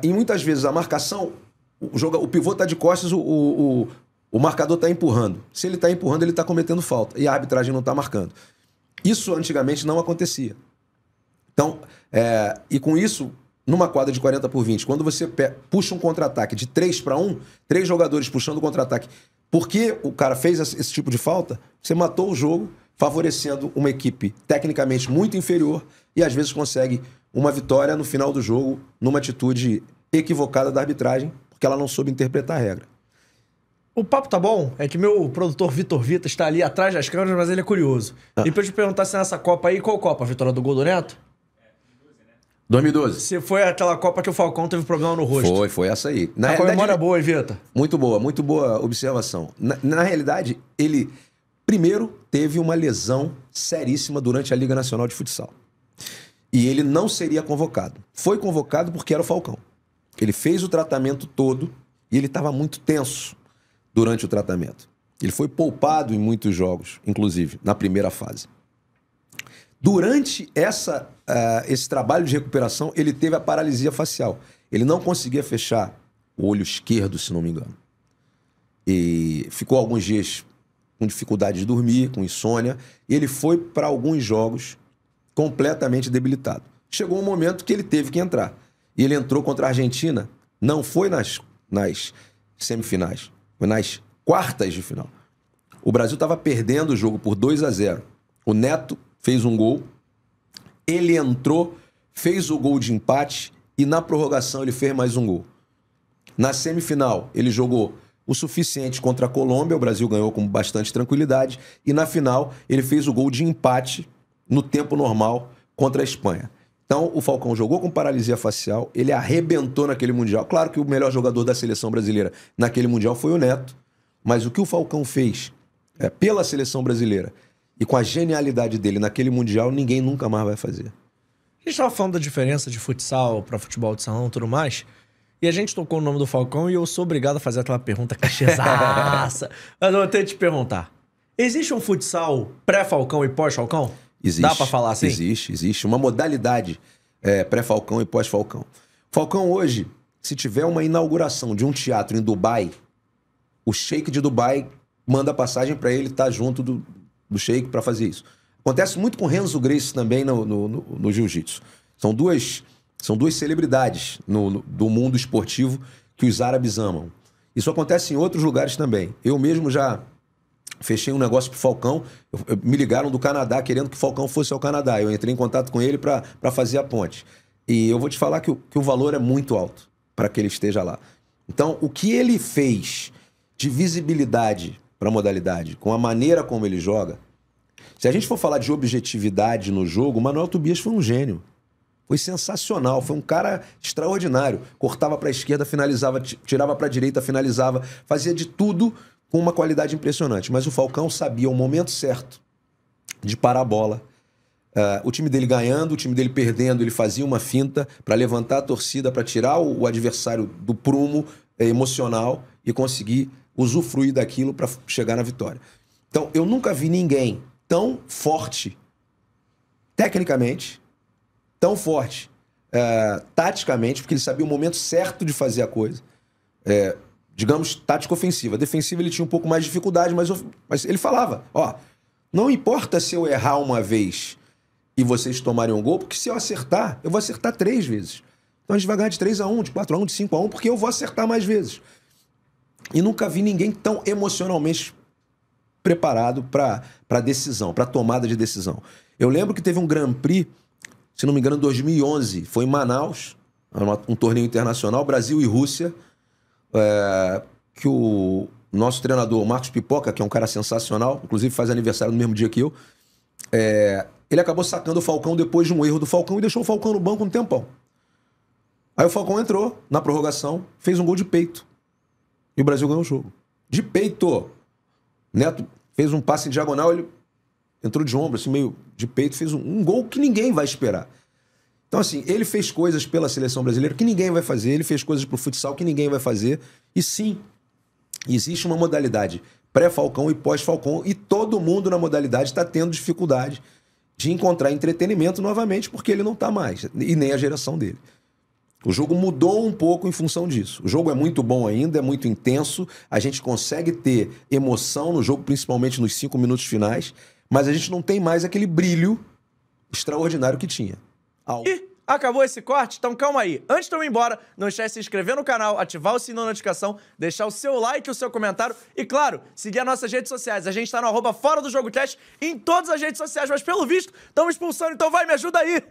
E muitas vezes a marcação, o pivô está de costas, o marcador está empurrando. Se ele está empurrando, ele está cometendo falta. E a arbitragem não está marcando. Isso antigamente não acontecia. Então, e com isso, numa quadra de 40/20, quando você puxa um contra-ataque de 3-1, 3 jogadores puxando o contra-ataque, porque o cara fez esse tipo de falta, você matou o jogo, favorecendo uma equipe tecnicamente muito inferior e às vezes consegue uma vitória no final do jogo numa atitude equivocada da arbitragem, porque ela não soube interpretar a regra. O papo tá bom, é que meu produtor Vitor Vita está ali atrás das câmeras, mas ele é curioso. E pra eu te perguntar se nessa Copa aí, qual Copa? A vitória do gol do Neto? 2012. Se foi aquela Copa que o Falcão teve problema no rosto. Foi essa aí. A memória é boa, hein, Vita? Muito boa observação. Na realidade, ele primeiro teve uma lesão seríssima durante a Liga Nacional de Futsal. E ele não seria convocado. Foi convocado porque era o Falcão. Ele fez o tratamento todo e ele estava muito tenso durante o tratamento. Ele foi poupado em muitos jogos, inclusive, na primeira fase. Durante esse trabalho de recuperação, ele teve a paralisia facial. Ele não conseguia fechar o olho esquerdo, se não me engano. E ficou alguns dias com dificuldade de dormir, com insônia. E ele foi para alguns jogos completamente debilitado. Chegou um momento que ele teve que entrar. E ele entrou contra a Argentina, não foi nas semifinais, foi nas quartas de final. O Brasil estava perdendo o jogo por 2-0. O Neto fez um gol, ele entrou, fez o gol de empate e na prorrogação ele fez mais um gol. Na semifinal, ele jogou o suficiente contra a Colômbia, o Brasil ganhou com bastante tranquilidade, e na final ele fez o gol de empate no tempo normal contra a Espanha. Então, o Falcão jogou com paralisia facial, ele arrebentou naquele Mundial. Claro que o melhor jogador da seleção brasileira naquele Mundial foi o Neto, mas o que o Falcão fez pela seleção brasileira e com a genialidade dele naquele Mundial, ninguém nunca mais vai fazer. A gente estava falando da diferença de futsal para futebol de salão e tudo mais, e a gente tocou o nome do Falcão e eu sou obrigado a fazer aquela pergunta clichêzaça. Mas eu vou ter que te perguntar. Existe um futsal pré-Falcão e pós-Falcão? Existe. Dá pra falar assim? Existe. Uma modalidade pré-Falcão e pós-Falcão. Falcão hoje, se tiver uma inauguração de um teatro em Dubai, o Sheik de Dubai manda passagem para ele estar junto do Sheik para fazer isso. Acontece muito com Renzo Gracie também no jiu-jitsu. São duas celebridades do mundo esportivo que os árabes amam. Isso acontece em outros lugares também. Eu mesmo já fechei um negócio pro Falcão, me ligaram do Canadá querendo que o Falcão fosse ao Canadá. Eu entrei em contato com ele para fazer a ponte. E eu vou te falar que o valor é muito alto para que ele esteja lá. Então, o que ele fez de visibilidade para a modalidade, com a maneira como ele joga, se a gente for falar de objetividade no jogo, o Manuel Tobias foi um gênio. Foi sensacional, foi um cara extraordinário. Cortava para a esquerda, finalizava, tirava para a direita, finalizava, fazia de tudo com uma qualidade impressionante. Mas o Falcão sabia o momento certo de parar a bola. O time dele ganhando, o time dele perdendo, ele fazia uma finta para levantar a torcida, para tirar o adversário do prumo emocional e conseguir usufruir daquilo para chegar na vitória. Então, eu nunca vi ninguém tão forte tecnicamente, tão forte taticamente, porque ele sabia o momento certo de fazer a coisa. Digamos, tática ofensiva. Defensiva ele tinha um pouco mais de dificuldade, mas ele falava, não importa se eu errar uma vez e vocês tomarem um gol, porque se eu acertar, eu vou acertar 3 vezes. Então a gente vai ganhar de 3-1, de 4-1, de 5-1, porque eu vou acertar mais vezes. E nunca vi ninguém tão emocionalmente preparado para decisão, para tomada de decisão. Eu lembro que teve um Grand Prix, se não me engano, em 2011, foi em Manaus, um torneio internacional, Brasil e Rússia, que o nosso treinador, o Marcos Pipoca, que é um cara sensacional, inclusive faz aniversário no mesmo dia que eu, ele acabou sacando o Falcão depois de um erro do Falcão e deixou o Falcão no banco um tempão. Aí o Falcão entrou na prorrogação, fez um gol de peito. E o Brasil ganhou o jogo. De peito. Neto fez um passe em diagonal, ele entrou de ombro, assim, meio de peito, fez um gol que ninguém vai esperar. Então, assim, ele fez coisas pela seleção brasileira que ninguém vai fazer, ele fez coisas pro futsal que ninguém vai fazer. E sim, existe uma modalidade pré-Falcão e pós-Falcão, e todo mundo na modalidade está tendo dificuldade de encontrar entretenimento novamente, porque ele não está mais, e nem a geração dele. O jogo mudou um pouco em função disso. O jogo é muito bom ainda, é muito intenso. A gente consegue ter emoção no jogo, principalmente nos 5 minutos finais. Mas a gente não tem mais aquele brilho extraordinário que tinha. E acabou esse corte? Então calma aí. Antes de eu ir embora, não esquece de se inscrever no canal, ativar o sininho da notificação, deixar o seu like e o seu comentário e, claro, seguir as nossas redes sociais. A gente tá no @ForaDoJogoCast em todas as redes sociais, mas pelo visto, estamos expulsando, então vai, me ajuda aí!